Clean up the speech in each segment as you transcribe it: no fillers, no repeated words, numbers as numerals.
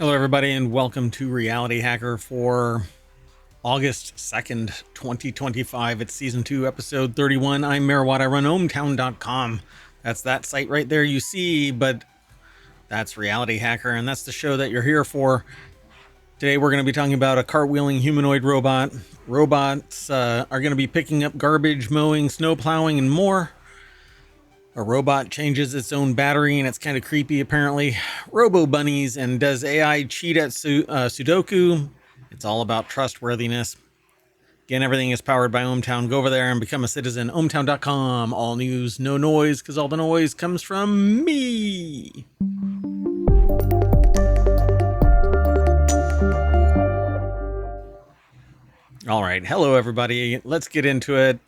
Hello, everybody, and welcome to Reality Hacker for August 2nd, 2025. It's Season 2, Episode 31. I'm MayorWatt. I run ohmTown.com. That's that site right there you see, but that's Reality Hacker, and that's the show that you're here for. Today, we're going to be talking about a cartwheeling humanoid robot. Robots are going to be picking up garbage, mowing, snow plowing, and more. A robot changes its own battery, and it's kind of creepy, apparently. Robo Bunnies, and does AI cheat at Sudoku? It's all about trustworthiness. Again, everything is powered by ohmTown. Go over there and become a citizen. ohmTown.com. All news, no noise, because all the noise comes from me. All right. Hello, everybody. Let's get into it.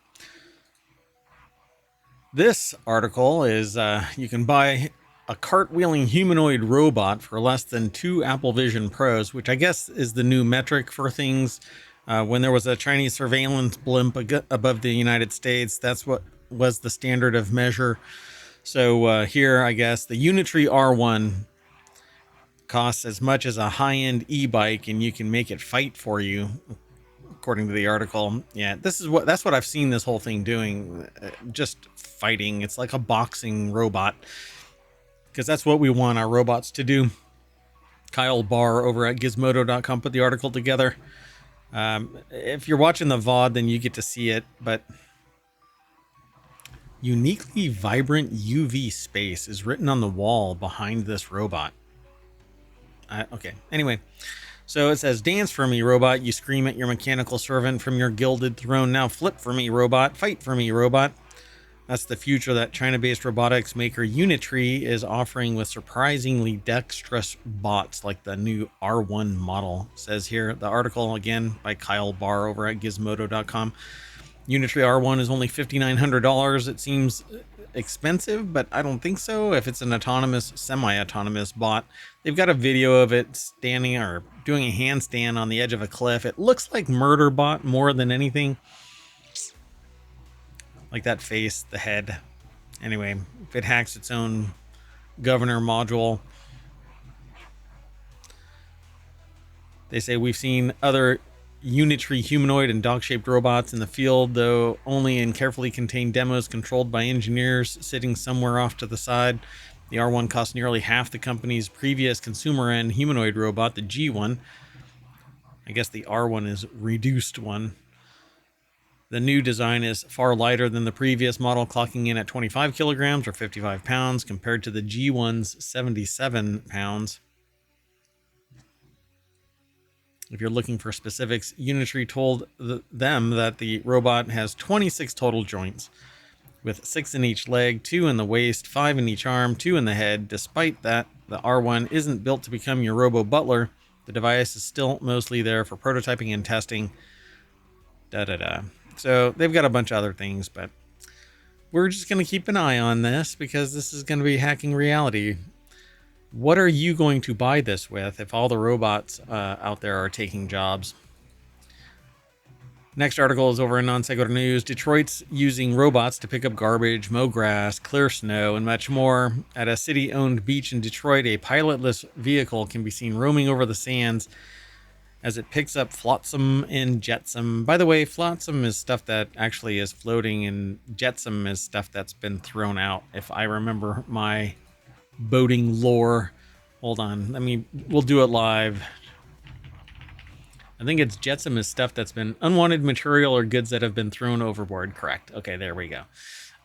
This article is you can buy a cartwheeling humanoid robot for less than 2 Apple Vision Pros, which I guess is the new metric for things. When there was a Chinese surveillance blimp above the United States, that's what was the standard of measure. So here, I guess, the Unitree R1 costs as much as a high-end e-bike, and you can make it fight for you, according to the article. Yeah, that's what I've seen this whole thing doing, just fighting. It's like a boxing robot, because that's what we want our robots to do. Kyle Barr over at Gizmodo.com put the article together. If you're watching the VOD, then you get to see it, but uniquely vibrant UV space is written on the wall behind this robot. Okay, anyway. So it says, dance for me, robot. You scream at your mechanical servant from your gilded throne. Now flip for me, robot. Fight for me, robot. That's the future that China-based robotics maker Unitree is offering with surprisingly dexterous bots like the new R1 model, says here. The article, again, by Kyle Barr over at Gizmodo.com. Unitree R1 is only $5,900. It seems expensive, but I don't think so. If it's an autonomous, semi-autonomous bot, they've got a video of it standing or doing a handstand on the edge of a cliff. It looks like Murderbot more than anything. Like that face, the head. Anyway, if it hacks its own governor module. They say we've seen other Unitree humanoid and dog-shaped robots in the field, though only in carefully contained demos controlled by engineers sitting somewhere off to the side. The R1 costs nearly half the company's previous consumer-end humanoid robot, the G1. I guess the R1 is reduced one. The new design is far lighter than the previous model, clocking in at 25 kilograms or 55 pounds, compared to the G1's 77 pounds. If you're looking for specifics, Unitree told them that the robot has 26 total joints, with 6 in each leg, 2 in the waist, 5 in each arm, 2 in the head. Despite that, the R1 isn't built to become your robo butler. The device is still mostly there for prototyping and testing. So they've got a bunch of other things, but we're just going to keep an eye on this because this is going to be hacking reality. What are you going to buy this with if all the robots out there are taking jobs? Next article is over in Non Sequitur News. Detroit's using robots to pick up garbage, mow grass, clear snow, and much more. At a city-owned beach in Detroit, a pilotless vehicle can be seen roaming over the sands as it picks up flotsam and jetsam. By the way, flotsam is stuff that actually is floating, and jetsam is stuff that's been thrown out, if I remember my boating lore. Hold on, we'll do it live. I think it's jetsam is stuff that's been unwanted material or goods that have been thrown overboard. Correct. Okay, there we go.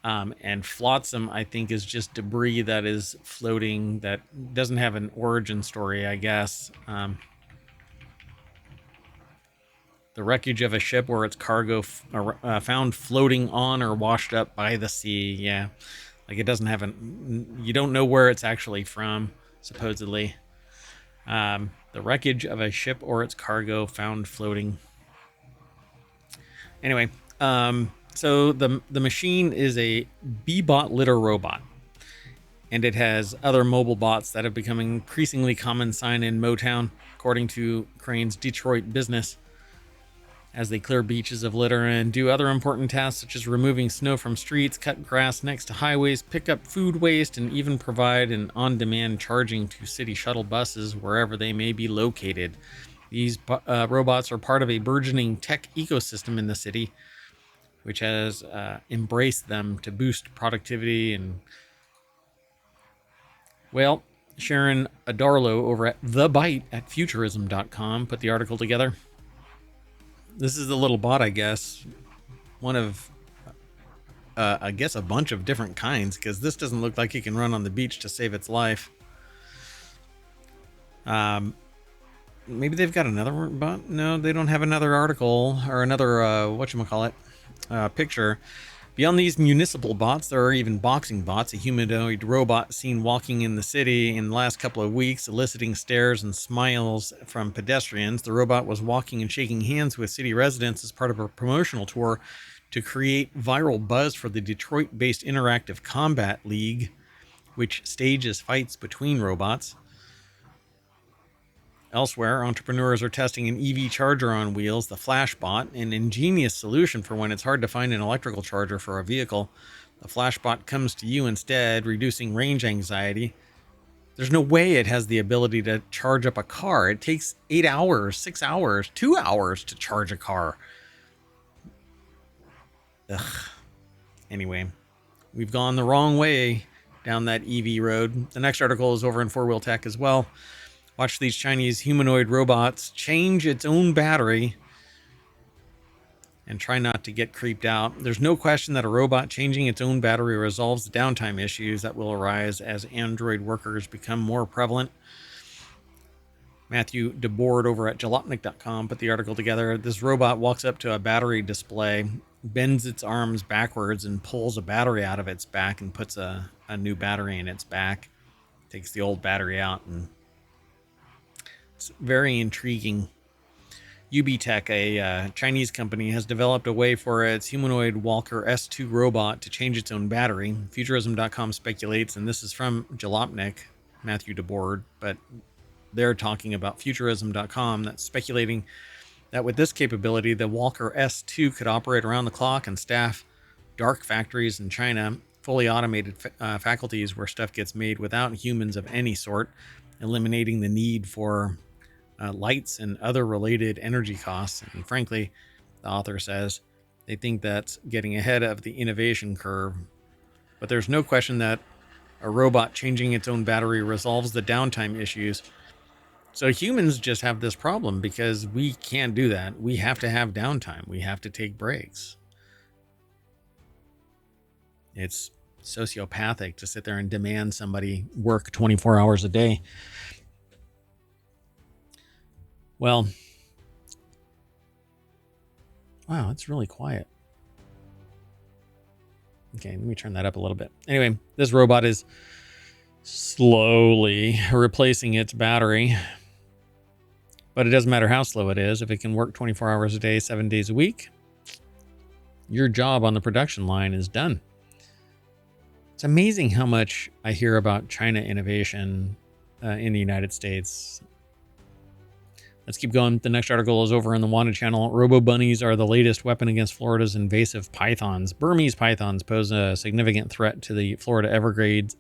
And flotsam, I think, is just debris that is floating that doesn't have an origin story, I guess. The wreckage of a ship or its cargo found floating on or washed up by the sea. Yeah, like it doesn't have you don't know where it's actually from, supposedly. The wreckage of a ship or its cargo found floating. Anyway, so the machine is a B-bot litter robot, and it has other mobile bots that have become an increasingly common sign in MoTown, according to Crane's Detroit business. as they clear beaches of litter and do other important tasks such as removing snow from streets, cut grass next to highways, pick up food waste, and even provide an on-demand charging to city shuttle buses wherever they may be located. These robots are part of a burgeoning tech ecosystem in the city, which has embraced them to boost productivity. And, well, Sharon Adarlo over at The Byte at Futurism.com put the article together. This is the little bot, I guess. One of, I guess, a bunch of different kinds, because this doesn't look like it can run on the beach to save its life. Maybe they've got another bot? No, they don't have another article or another, whatchamacallit, picture. Beyond these municipal bots, there are even boxing bots, a humanoid robot seen walking in the city in the last couple of weeks, eliciting stares and smiles from pedestrians. The robot was walking and shaking hands with city residents as part of a promotional tour to create viral buzz for the Detroit-based Interactive Combat League, which stages fights between robots. Elsewhere, entrepreneurs are testing an EV charger on wheels, the Flashbot, an ingenious solution for when it's hard to find an electrical charger for a vehicle. The Flashbot comes to you instead, reducing range anxiety. There's no way it has the ability to charge up a car. It takes 8 hours, 6 hours, 2 hours to charge a car. Ugh. Anyway, we've gone the wrong way down that EV road. The next article is over in FourWheelTech as well. Watch these Chinese humanoid robots change its own battery and try not to get creeped out. There's no question that a robot changing its own battery resolves the downtime issues that will arise as Android workers become more prevalent. Matthew DeBoard over at jalopnik.com put the article together. This robot walks up to a battery display, bends its arms backwards, and pulls a battery out of its back and puts a new battery in its back. Takes the old battery out, and it's very intriguing. UBTech, a Chinese company, has developed a way for its humanoid Walker S2 robot to change its own battery. Futurism.com speculates, and this is from Jalopnik, Matthew DeBoard, but they're talking about Futurism.com, that's speculating that with this capability, the Walker S2 could operate around the clock and staff dark factories in China, fully automated faculties where stuff gets made without humans of any sort, eliminating the need for lights and other related energy costs. And frankly, the author says they think that's getting ahead of the innovation curve. But there's no question that a robot changing its own battery resolves the downtime issues. So humans just have this problem because we can't do that. We have to have downtime. We have to take breaks. It's sociopathic to sit there and demand somebody work 24 hours a day. Well, wow, it's really quiet. Okay, let me turn that up a little bit. Anyway, this robot is slowly replacing its battery, but it doesn't matter how slow it is. If it can work 24 hours a day, 7 days a week, your job on the production line is done. It's amazing how much I hear about China innovation in the United States. Let's keep going. The next article is over on the Wanted channel. Robo Bunnies are the latest weapon against Florida's invasive pythons. Burmese pythons pose a significant threat to the Florida Everglades,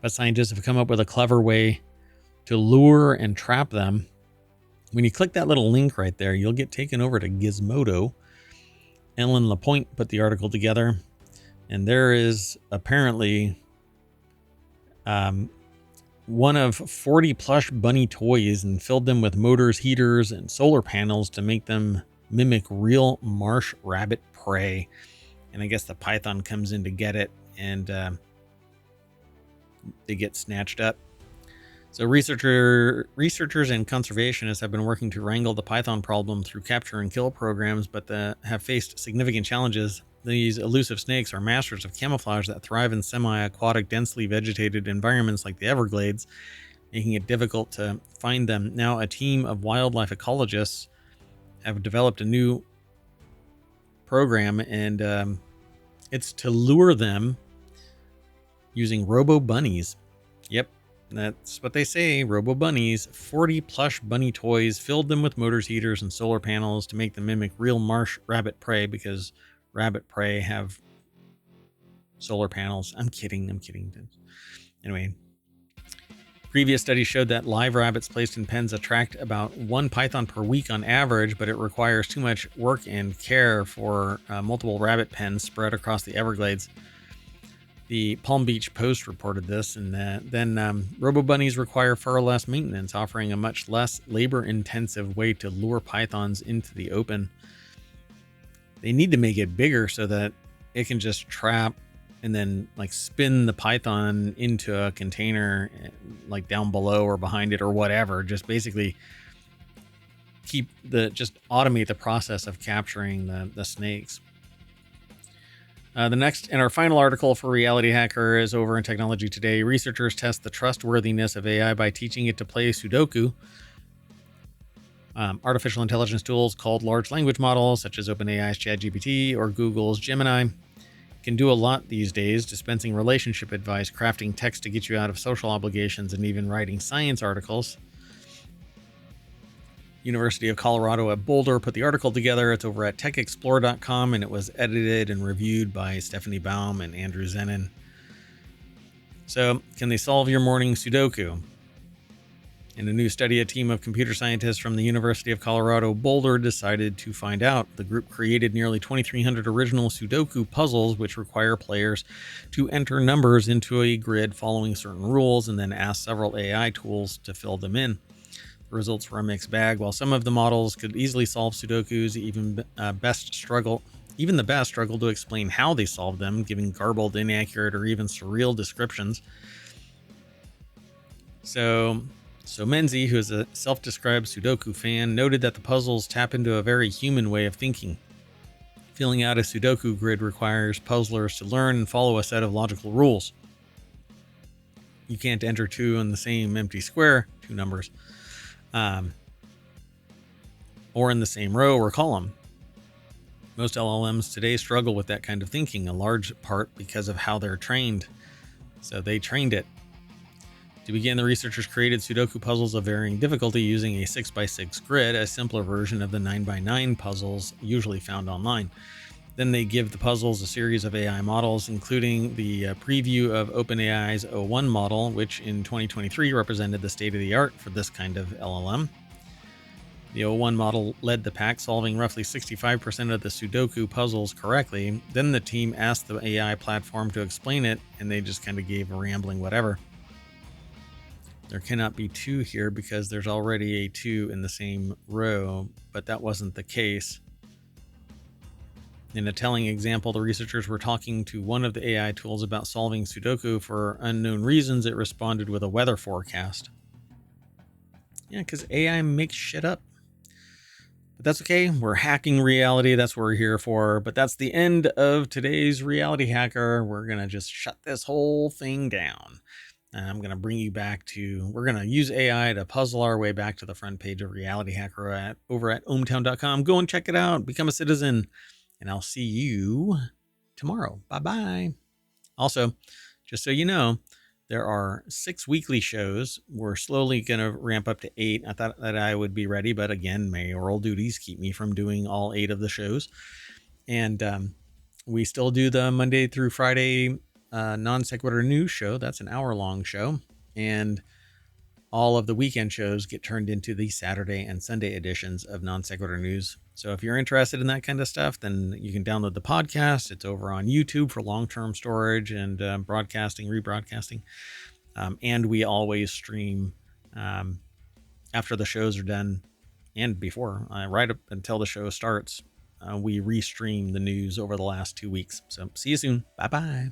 but scientists have come up with a clever way to lure and trap them. When you click that little link right there, you'll get taken over to Gizmodo. Ellen Lapointe put the article together, and there is apparently one of 40 plush bunny toys and filled them with motors, heaters, and solar panels to make them mimic real marsh rabbit prey. And I guess the python comes in to get it, and they get snatched up. So researchers and conservationists have been working to wrangle the python problem through capture and kill programs, but have faced significant challenges. These elusive snakes are masters of camouflage that thrive in semi-aquatic, densely vegetated environments like the Everglades, making it difficult to find them. Now, a team of wildlife ecologists have developed a new program, and it's to lure them using Robo Bunnies. Yep, That's what they say. Robo Bunnies, 40 plush bunny toys, filled them with motors, heaters, and solar panels to make them mimic real marsh rabbit prey, because rabbit prey have solar panels. I'm kidding. Anyway, previous studies showed that live rabbits placed in pens attract about one python per week on average, but it requires too much work and care for multiple rabbit pens spread across the Everglades. The Palm Beach Post reported this, and then Robo Bunnies require far less maintenance, offering a much less labor-intensive way to lure pythons into the open. They need to make it bigger so that it can just trap and then like spin the python into a container like down below or behind it or whatever. Just basically just automate the process of capturing the snakes. The next and our final article for RealityHacker is over in Technology Today. Researchers test the trustworthiness of AI by teaching it to play Sudoku. Artificial intelligence tools called large language models, such as OpenAI's ChatGPT or Google's Gemini, can do a lot these days, dispensing relationship advice, crafting text to get you out of social obligations, and even writing science articles. University of Colorado at Boulder put the article together. It's over at techexplore.com, and it was edited and reviewed by Stephanie Baum and Andrew Zenin. So, can they solve your morning Sudoku? In a new study, a team of computer scientists from the University of Colorado Boulder decided to find out. The group created nearly 2,300 original Sudoku puzzles, which require players to enter numbers into a grid following certain rules and then ask several AI tools to fill them in. The results were a mixed bag. While some of the models could easily solve Sudokus, even the best struggle to explain how they solved them, giving garbled, inaccurate, or even surreal descriptions. So Menzi, who is a self-described Sudoku fan, noted that the puzzles tap into a very human way of thinking. Filling out a Sudoku grid requires puzzlers to learn and follow a set of logical rules. You can't enter two in the same empty square, two numbers, or in the same row or column. Most LLMs today struggle with that kind of thinking, a large part because of how they're trained. So they trained it. To begin, the researchers created Sudoku puzzles of varying difficulty using a 6x6 grid, a simpler version of the 9x9 puzzles usually found online. Then they give the puzzles a series of AI models, including the preview of OpenAI's O1 model, which in 2023 represented the state of the art for this kind of LLM. The O1 model led the pack, solving roughly 65% of the Sudoku puzzles correctly. Then the team asked the AI platform to explain it, and they just kind of gave a rambling whatever. There cannot be two here because there's already a 2 in the same row, but that wasn't the case. In a telling example, the researchers were talking to one of the AI tools about solving Sudoku. For unknown reasons, it responded with a weather forecast. Yeah, because AI makes shit up. But that's okay. We're hacking reality. That's what we're here for. But that's the end of today's Reality Hacker. We're going to just shut this whole thing down. I'm going to bring you back to, we're going to use AI to puzzle our way back to the front page of Reality Hacker over at ohmTown.com. Go and check it out. Become a citizen. And I'll see you tomorrow. Bye-bye. Also, just so you know, there are 6 weekly shows. We're slowly going to ramp up to 8. I thought that I would be ready, but again, mayoral duties keep me from doing all 8 of the shows. And we still do the Monday through Friday Non Sequitur news show. That's an hour-long show. And all of the weekend shows get turned into the Saturday and Sunday editions of Non Sequitur News. So if you're interested in that kind of stuff, then you can download the podcast. It's over on YouTube for long-term storage and broadcasting, rebroadcasting. And we always stream after the shows are done and before, right up until the show starts. We restream the news over the last 2 weeks. So see you soon. Bye-bye.